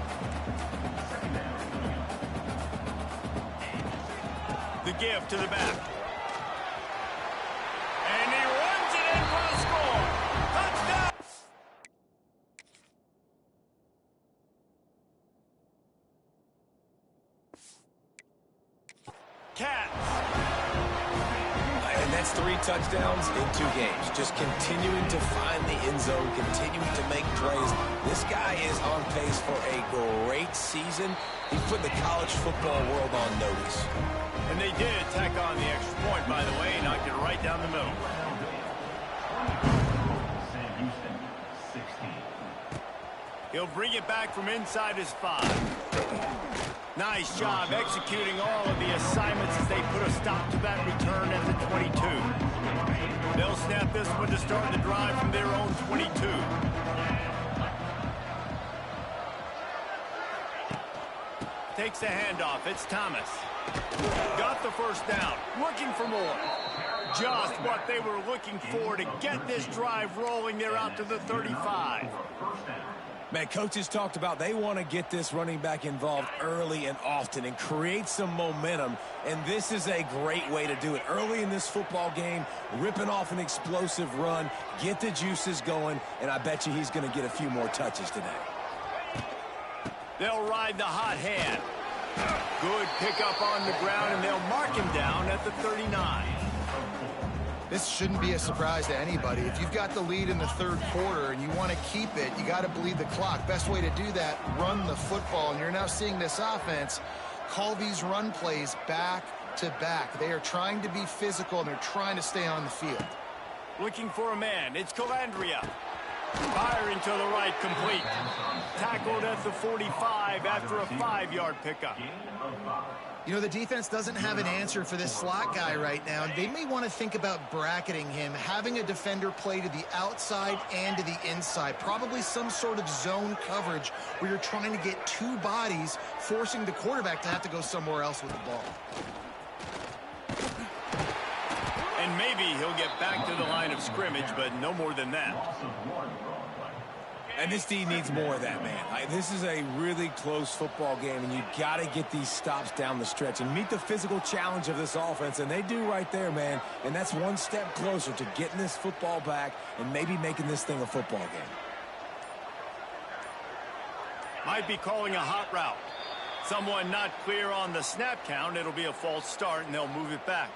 The give to the back. And he runs it in for the score. Touchdown! Cats. And that's 3 touchdowns in 2 games. Just continuing to find the end zone, continuing to make plays. This guy is on pace for a great season. He's put the college football world on notice. And they did tack on the extra point, by the way, knocked it right down the middle. Sam Houston, 16. He'll bring it back from inside his 5. Nice job executing all of the assignments as they put a stop to that return at the 22. They'll snap this one to start the drive from their own 22. Takes the handoff. It's Thomas. Got the 1st down. Looking for more. Just what they were looking for to get this drive rolling. They're out to the 35. Man, coaches talked about they want to get this running back involved early and often and create some momentum, and this is a great way to do it. Early in this football game, ripping off an explosive run, get the juices going, and I bet you he's going to get a few more touches today. They'll ride the hot hand. Good pickup on the ground, and they'll mark him down at the 39. This shouldn't be a surprise to anybody. If you've got the lead in the 3rd quarter and you want to keep it, you got to bleed the clock. Best way to do that, run the football. And you're now seeing this offense call these run plays back to back. They are trying to be physical, and they're trying to stay on the field. Looking for a man. It's Calandria. Firing to the right, complete. Tackled at the 45 after a 5-yard pickup. You know, the defense doesn't have an answer for this slot guy right now. They may want to think about bracketing him, having a defender play to the outside and to the inside. Probably some sort of zone coverage where you're trying to get 2 bodies, forcing the quarterback to have to go somewhere else with the ball. And maybe he'll get back to the line of scrimmage, but no more than that. And this D needs more of that, man. This is a really close football game, and you got to get these stops down the stretch and meet the physical challenge of this offense, and they do right there, man. And that's one step closer to getting this football back and maybe making this thing a football game. Might be calling a hot route. Someone not clear on the snap count. It'll be a false start, and they'll move it back.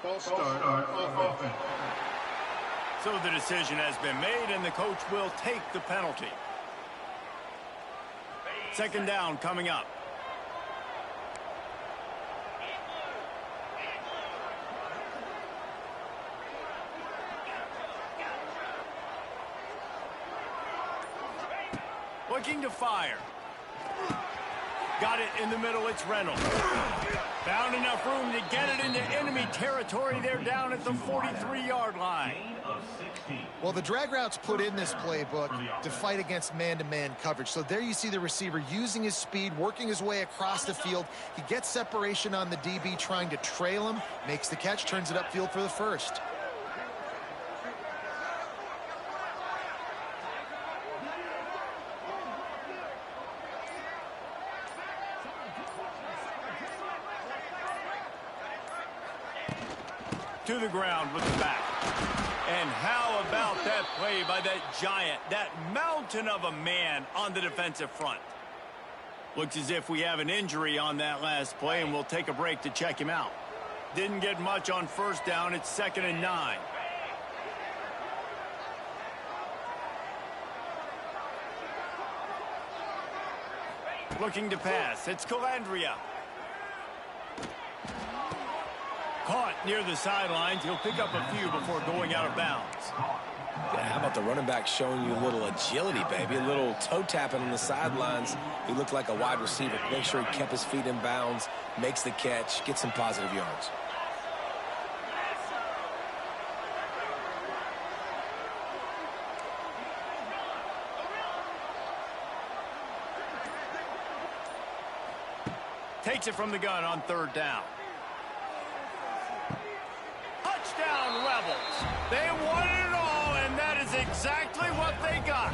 False start on offense. So the decision has been made, and the coach will take the penalty. 2nd down coming up. looking to fire. Got it in the middle, it's Reynolds. Found enough room to get it into enemy territory. They're down at the 43-yard line. Well, the drag routes put in this playbook to fight against man-to-man coverage. So there you see the receiver using his speed, working his way across the field. He gets separation on the DB, trying to trail him, makes the catch, turns it upfield for the first. To the ground with the back. And how about that play by that giant, that mountain of a man on the defensive front? Looks as if we have an injury on that last play, and we'll take a break to check him out. Didn't get much on first down. It's 2nd and 9. Looking to pass. It's Calandria. Caught near the sidelines. He'll pick up a few before going out of bounds. Yeah, how about the running back showing you a little agility, baby? A little toe tapping on the sidelines. He looked like a wide receiver. Make sure he kept his feet in bounds, makes the catch, gets some positive yards. Takes it from the gun on 3rd down. Touchdown, Rebels. They wanted it all, and that is exactly what they got.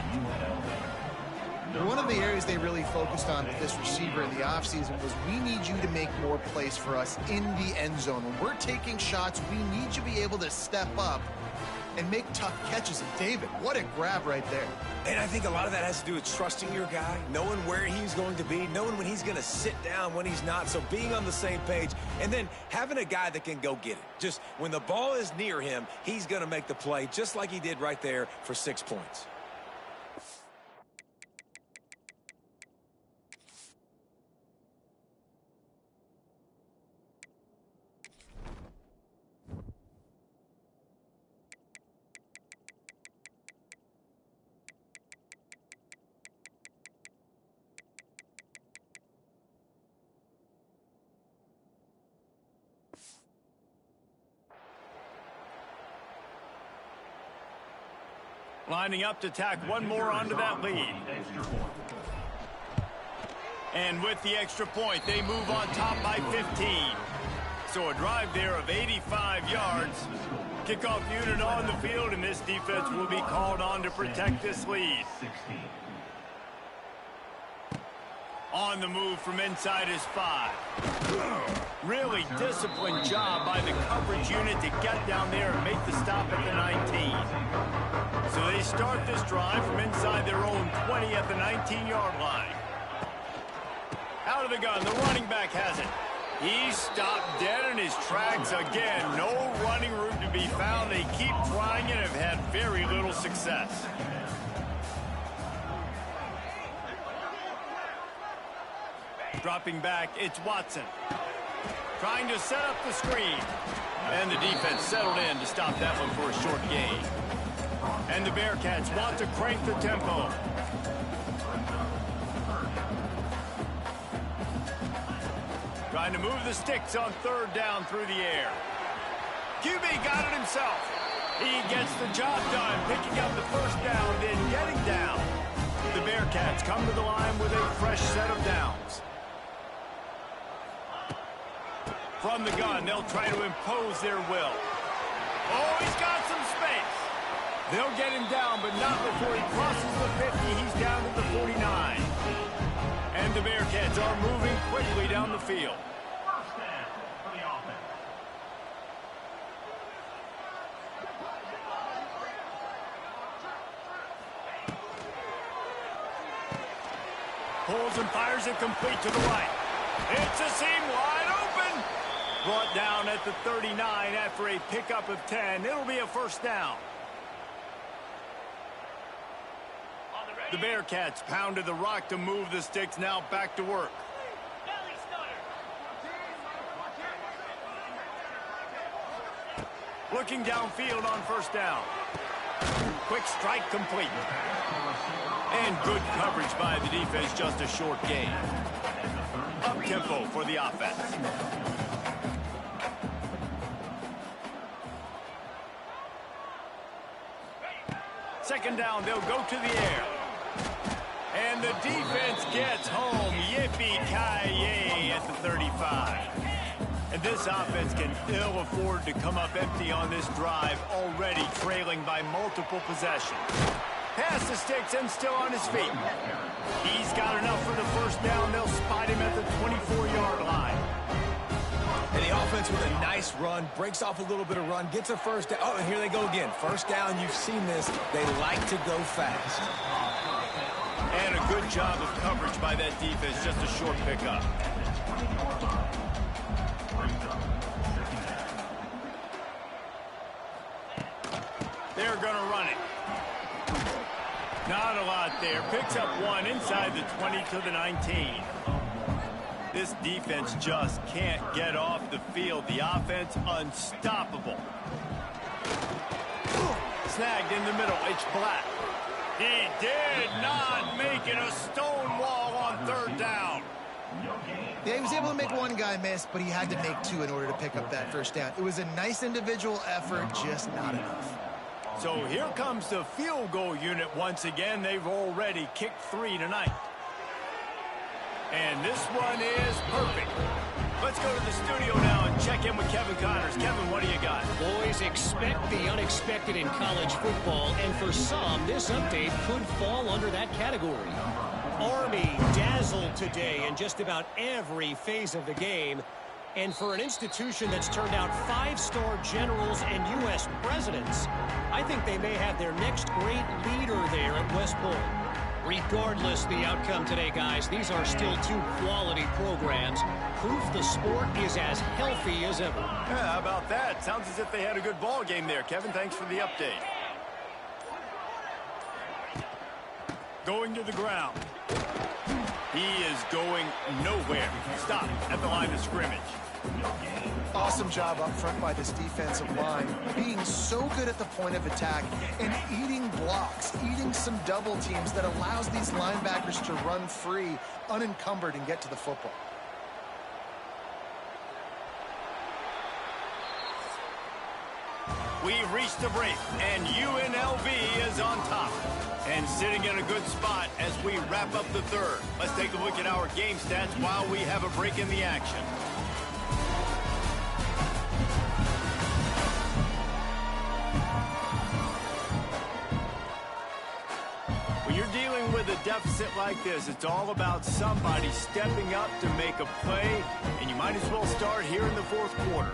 One of the areas they really focused on with this receiver in the offseason was we need you to make more plays for us in the end zone. When we're taking shots, we need you to be able to step up and make tough catches. And David, what a grab right there. And I think a lot of that has to do with trusting your guy, knowing where he's going to be, knowing when he's going to sit down, when he's not. So being on the same page, and then having a guy that can go get it. Just when the ball is near him, he's going to make the play, just like he did right there for 6 points. Lining up to tack one more onto that lead. And with the extra point, they move on top by 15. So a drive there of 85 yards. Kickoff unit on the field, and this defense will be called on to protect this lead. On the move from inside his 5. Really disciplined job by the coverage unit to get down there and make the stop at the 19. So they start this drive from inside their own 20 at the 19-yard line. Out of the gun, the running back has it. He stopped dead in his tracks again. No running room to be found. They keep trying and have had very little success. Dropping back, it's Watson. Trying to set up the screen. And the defense settled in to stop that one for a short gain. And the Bearcats want to crank the tempo. Trying to move the sticks on 3rd down through the air. QB got it himself. He gets the job done, picking up the first down, then getting down. The Bearcats come to the line with a fresh set of downs. From the gun, they'll try to impose their will. Oh, he's got some space. They'll get him down, but not before he crosses the 50. He's down to the 49. And the Bearcats are moving quickly down the field. First down for the offense. Pulls and fires it complete to the right. It's a seam wide open. Brought down at the 39 after a pickup of 10. It'll be a first down. The Bearcats pounded the rock to move the sticks. Now back to work. Looking downfield on first down. Quick strike complete. And good coverage by the defense, just a short gain. Up-tempo for the offense. Second down, they'll go to the air. And the defense gets home. Yippee-ki-yay at the 35. And this offense can ill afford to come up empty on this drive, already trailing by multiple possessions. Pass the sticks and still on his feet. He's got enough for the first down. They'll spot him at the 24-yard line. And the offense with a nice run, breaks off a little bit of run, gets a first down. Oh, and here they go again. First down, you've seen this. They like to go fast. And a good job of coverage by that defense, just a short pickup. They're going to run it. Not a lot there. Picks up one inside the 20 to the 19. This defense just can't get off the field. The offense unstoppable. Snagged in the middle. It's Black. He did not make it a stone wall on third down. Yeah, he was able to make one guy miss, but he had to make two in order to pick up that first down. It was a nice individual effort, just not enough. So here comes the field goal unit once again. They've already kicked 3 tonight. And this one is perfect. Let's go to the studio now and check in with Kevin Connors. Kevin, what do you got? Boys, expect the unexpected in college football, and for some, this update could fall under that category. Army dazzled today in just about every phase of the game. And for an institution that's turned out 5-star generals and U.S. presidents, I think they may have their next great leader there at West Point. Regardless the outcome today, guys, these are still two quality programs. Proof the sport is as healthy as ever. Yeah, how about that? Sounds as if they had a good ball game there. Kevin, thanks for the update. Going to the ground. He is going nowhere. Stop at the line of scrimmage. Awesome job up front by this defensive line, being so good at the point of attack and eating blocks, eating some double teams that allows these linebackers to run free, unencumbered, and get to the football. We've reached the break, and UNLV is on top. And sitting in a good spot as we wrap up the third. Let's take a look at our game stats while we have a break in the action. When you're dealing with a deficit like this, it's all about somebody stepping up to make a play, and you might as well start here in the fourth quarter.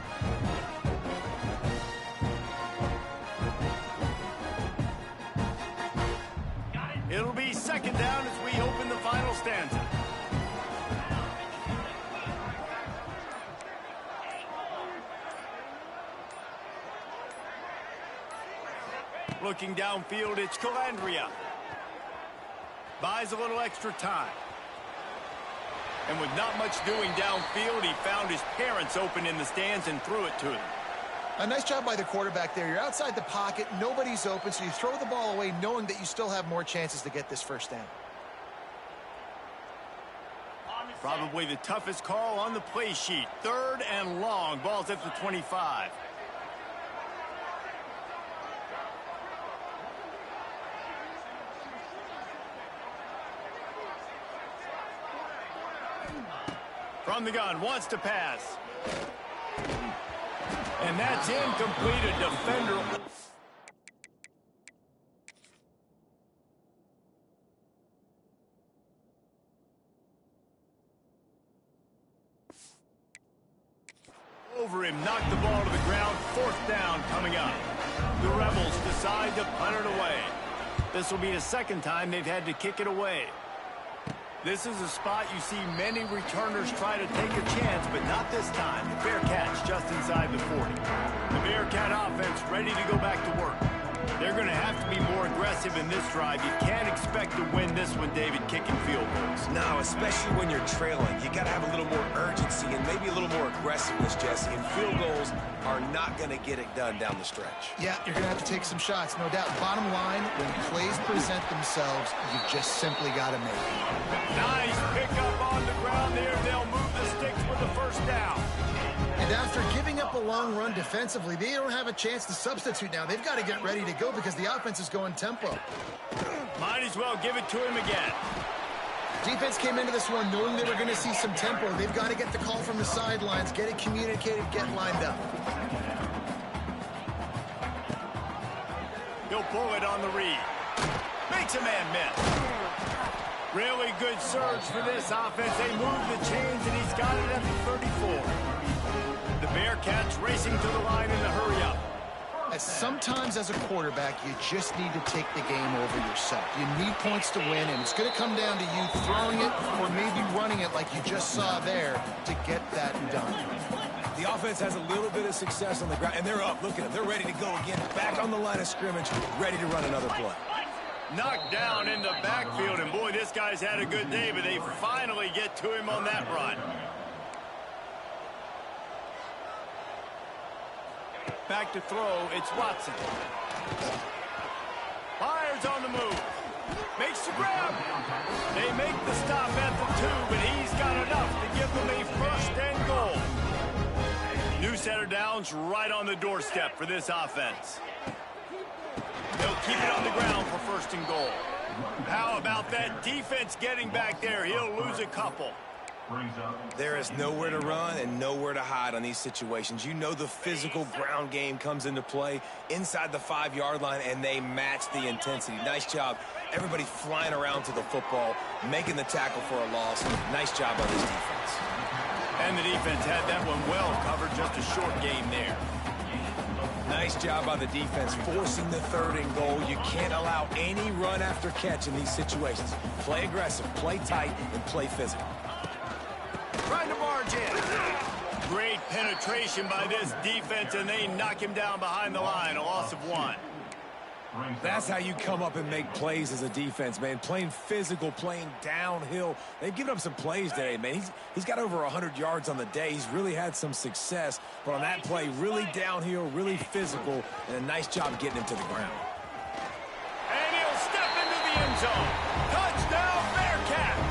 It'll be second down as we open the final stanza. Looking downfield, it's Calandria. Buys a little extra time. And with not much doing downfield, he found his parents open in the stands and threw it to them. A nice job by the quarterback there. You're outside the pocket, nobody's open, so you throw the ball away knowing that you still have more chances to get this first down. Probably the toughest call on the play sheet. Third and long. Ball's at the 25. From the gun, wants to pass. And that's incomplete. A defender. Over him, knocked the ball to the ground. Fourth down coming up. The Rebels decide to punt it away. This will be the second time they've had to kick it away. This is a spot you see many returners try to take a chance, but not this time. The Bearcats just inside the 40. The Bearcat offense ready to go back to work. They're going to have to be more aggressive in this drive. You can't expect to win this one, David, kicking field goals. No, especially when you're trailing. You got to have a little more urgency and maybe a little more aggressiveness, Jesse. And field goals are not going to get it done down the stretch. Yeah, you're going to have to take some shots, no doubt. Bottom line, when plays present themselves, you just simply got to make them. Nice pickup on the ground there. They'll move the sticks with the first down. And after giving up a long run defensively, they don't have a chance to substitute now. They've got to get ready to go because the offense is going tempo. Might as well give it to him again. Defense came into this one knowing they were going to see some tempo. They've got to get the call from the sidelines, get it communicated, get lined up. He'll pull it on the read. Makes a man miss. Really good surge for this offense. They move the chains, and he's got it at the 34. The Bearcats racing to the line in the hurry-up. Sometimes as a quarterback, you just need to take the game over yourself. You need points to win, and it's going to come down to you throwing it or maybe running it like you just saw there to get that done. The offense has a little bit of success on the ground, and they're up. Look at them. They're ready to go again. Back on the line of scrimmage, ready to run another play. Knocked down in the backfield, and boy, this guy's had a good day, but they finally get to him on that run. Back to throw, it's Watson. Fires on the move. Makes the grab. They make the stop at the 2, but he's got enough to give them a first and goal. New set of downs right on the doorstep for this offense. They'll keep it on the ground for first and goal. How about that defense getting back there? He'll lose a couple. There is nowhere to run and nowhere to hide on these situations. You know the physical ground game comes into play inside the 5-yard line, and they match the intensity. Nice job. Everybody flying around to the football, making the tackle for a loss. Nice job on this defense. And the defense had that one well covered, just a short game there. Nice job by the defense, forcing the 3rd and goal. You can't allow any run after catch in these situations. Play aggressive, play tight, and play physical. Trying to barge in. Great penetration by this defense, and they knock him down behind the line, a loss of 1. That's how you come up and make plays as a defense, man. Playing physical, playing downhill. They've given up some plays today, man. He's got over 100 yards on the day. He's really had some success. But on that play, really downhill, really physical, and a nice job getting him to the ground. And he'll step into the end zone. Touchdown, Bearcats!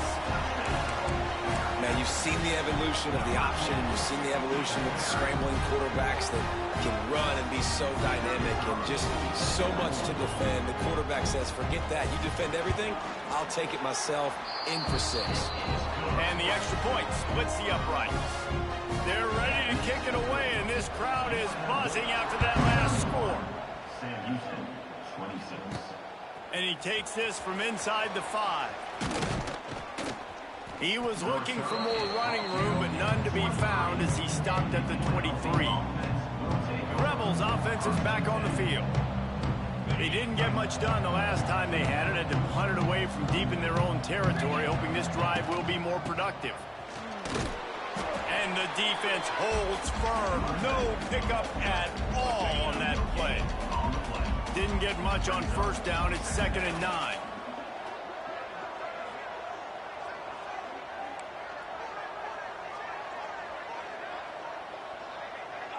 Man, you've seen the evolution of the option. You've seen the evolution of the scrambling quarterbacks that can run and be so dynamic and just so much to defend. The quarterback says, forget that. You defend everything, I'll take it myself. In for 6. And the extra point splits the uprights. They're ready to kick it away, and this crowd is buzzing after that last score. Sam Houston, 26. And he takes this from inside the 5. He was looking for more running room, but none to be found as he stopped at the 23. The Rebels offense is back on the field. They didn't get much done the last time they had it. Had to punt it away from deep in their own territory, hoping this drive will be more productive. And the defense holds firm. No pickup at all on that play. Didn't get much on first down. It's 2nd and 9.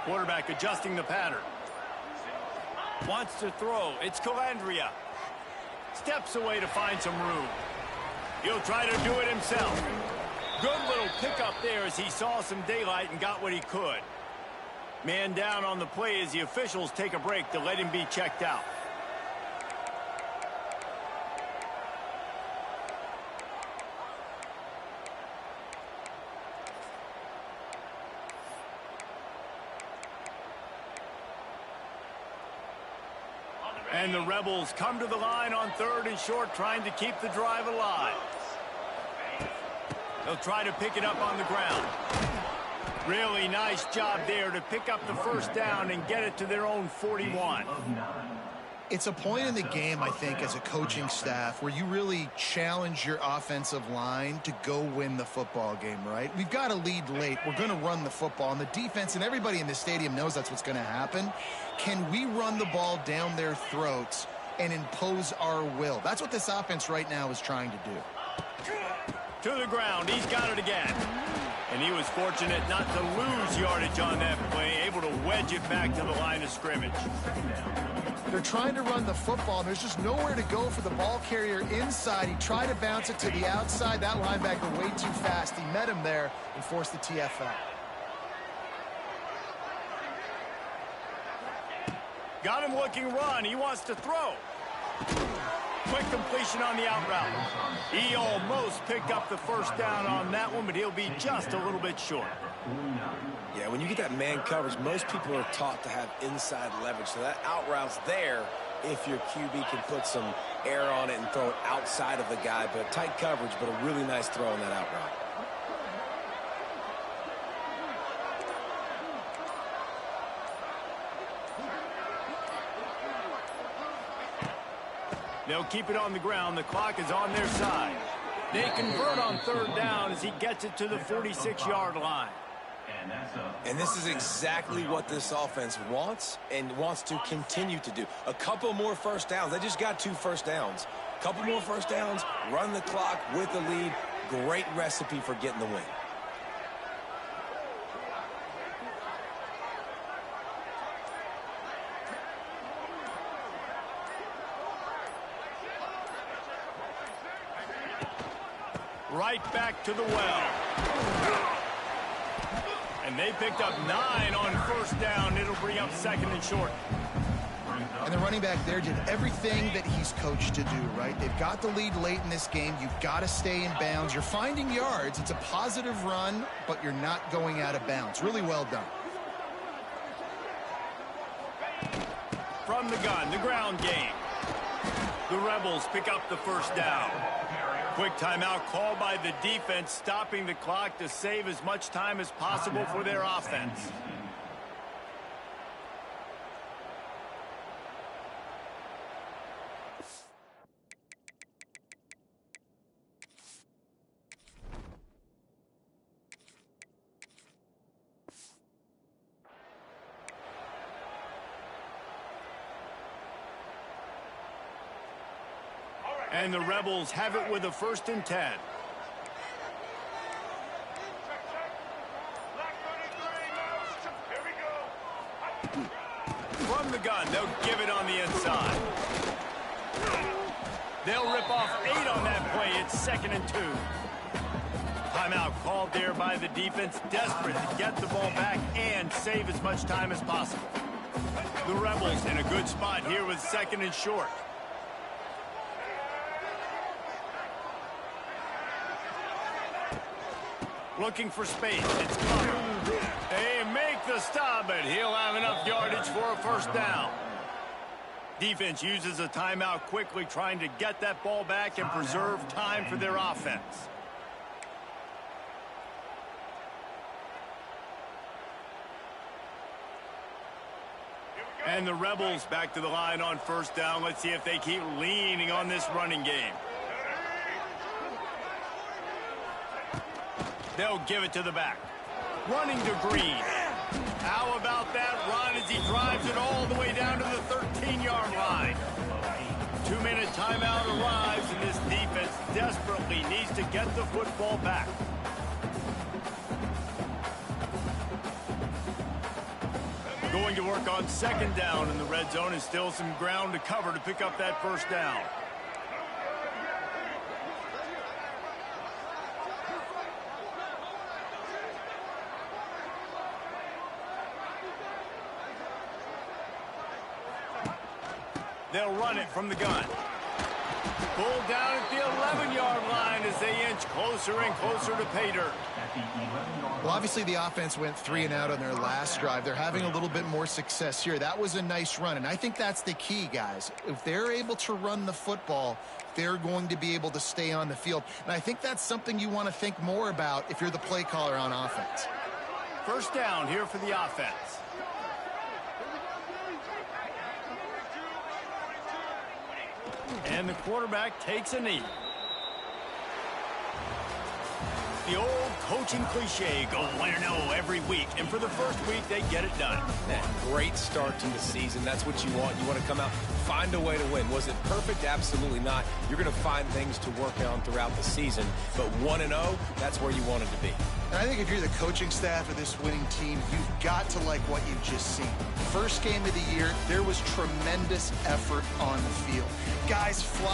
Quarterback adjusting the pattern. Wants to throw. It's Calandria. Steps away to find some room. He'll try to do it himself. Good little pickup there as he saw some daylight and got what he could. Man down on the play as the officials take a break to let him be checked out. And the Rebels come to the line on 3rd and short, trying to keep the drive alive. They'll try to pick it up on the ground. Really nice job there to pick up the first down and get it to their own 41. It's a point in the game, I think, as a coaching staff where you really challenge your offensive line to go win the football game, right? We've got to lead late. We're going to run the football. And the defense and everybody in the stadium knows that's what's going to happen. Can we run the ball down their throats and impose our will? That's what this offense right now is trying to do. To the ground. He's got it again. And he was fortunate not to lose yardage on that play, able to wedge it back to the line of scrimmage. They're trying to run the football, and there's just nowhere to go for the ball carrier inside. He tried to bounce it to the outside. That linebacker way too fast. He met him there and forced the TFL. Got him looking run. He wants to throw. Quick completion on the out route. He almost picked up the first down on that one, but he'll be just a little bit short. Yeah, when you get that man coverage, most people are taught to have inside leverage. So that out route's there if your QB can put some air on it and throw it outside of the guy. But tight coverage, but a really nice throw on that out route. They'll keep it on the ground. The clock is on their side. They convert on third down as he gets it to the 46-yard line. And this is exactly what this offense wants and wants to continue to do. A couple more first downs. They just got 2 first downs. A couple more first downs, run the clock with the lead. Great recipe for getting the win. Right back to the well. And they picked up 9 on first down. It'll bring up second and short. And the running back there did everything that he's coached to do, right? They've got the lead late in this game. You've got to stay in bounds. You're finding yards. It's a positive run, but you're not going out of bounds. Really well done. From the gun, the ground game. The Rebels pick up the first down. Quick timeout called by the defense, stopping the clock to save as much time as possible for their offense. And the Rebels have it with a 1st and 10. From the gun, they'll give it on the inside. They'll rip off 8 on that play. It's 2nd and 2. Timeout called there by the defense, desperate to get the ball back and save as much time as possible. The Rebels in a good spot here with 2nd and short. Looking for space. It's covered. They make the stop, but he'll have enough yardage for a first down. Defense uses a timeout quickly, trying to get that ball back and preserve time for their offense. And the Rebels back to the line on first down. Let's see if they keep leaning on this running game. They'll give it to the back. Running to Green. How about that run as he drives it all the way down to the 13-yard line? 2-minute timeout arrives, and this defense desperately needs to get the football back. Going to work on 2nd down in the red zone, and still some ground to cover to pick up that first down. They'll run it from the gun. Pulled down at the 11-yard line as they inch closer and closer to pay dirt. Well, obviously the offense went 3 and out on their last drive. They're having a little bit more success here. That was a nice run, and I think that's the key, guys. If they're able to run the football, they're going to be able to stay on the field. And I think that's something you want to think more about if you're the play caller on offense. First down here for the offense. And the quarterback takes a knee. The old coaching cliche, go win-0 every week. And for the first week, they get it done. That great start to the season. That's what you want. You want to come out, find a way to win. Was it perfect? Absolutely not. You're going to find things to work on throughout the season. But 1-0, that's where you want it to be. And I think if you're the coaching staff of this winning team, you've got to like what you've just seen. First game of the year, there was tremendous effort on the field. Guys fly.